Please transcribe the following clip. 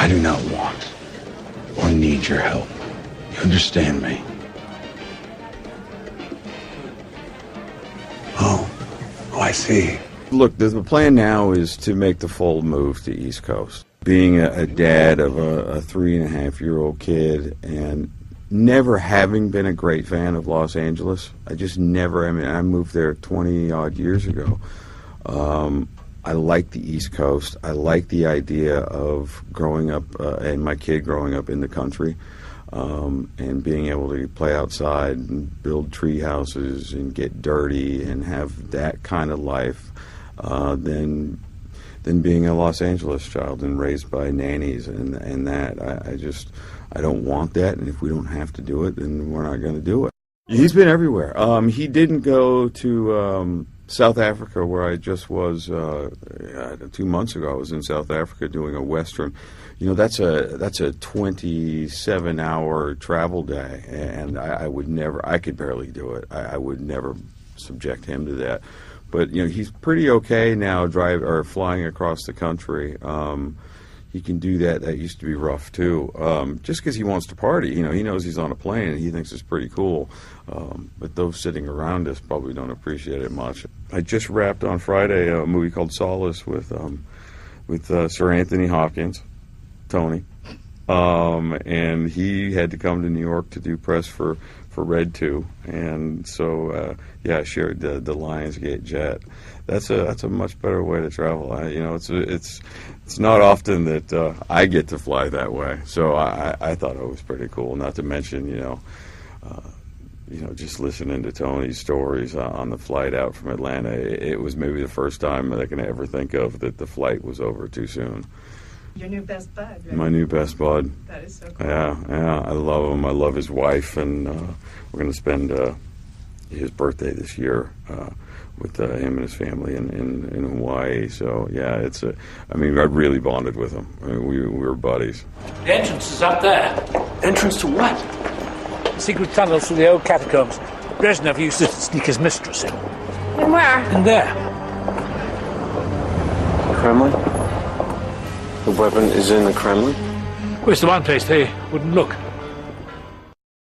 I do not want or need your help. You understand me? Oh, I see. Look, the plan now is to make the full move to East Coast. Being a dad of a 3.5-year-old kid and never having been a great fan of Los Angeles, I just never, I mean, I moved there 20-odd years ago. I like the East Coast. I like the idea of growing up, and my kid growing up in the country, and being able to play outside and build tree houses and get dirty and have that kind of life, than being a Los Angeles child and raised by nannies and that. I don't want that, and if we don't have to do it, then we're not going to do it. He's been everywhere. He didn't go to South Africa, where I just was 2 months ago. I was in South Africa doing a Western. You know, that's a 27-hour travel day, and I would never, I could barely do it. I would never subject him to that. But, you know, he's pretty okay now flying across the country. He can do that. That used to be rough, too. Just because he wants to party. You know, he knows he's on a plane and he thinks it's pretty cool. But those sitting around us probably don't appreciate it much. I just wrapped on Friday a movie called Solace with Sir Anthony Hopkins, Tony. And he had to come to New York to do press for Red 2. And so, I shared the Lionsgate jet. That's a much better way to travel. It's not often that I get to fly that way, so I thought it was pretty cool. Not to mention, just listening to Tony's stories on the flight out from Atlanta. It was maybe the first time that I can ever think of that the flight was over too soon. Your new best bud, right? My new best bud. That is so cool. Yeah, I love him. I love his wife, and we're going to spend his birthday this year with him and his family in Hawaii. So yeah, I really bonded with him. I mean, we were buddies. The entrance is up there. Entrance to what? Secret tunnels through the old catacombs. Brezhnev used to sneak his mistress in. And where? In there. Kremlin? The weapon is in the Kremlin? Well, it's the one place they wouldn't look.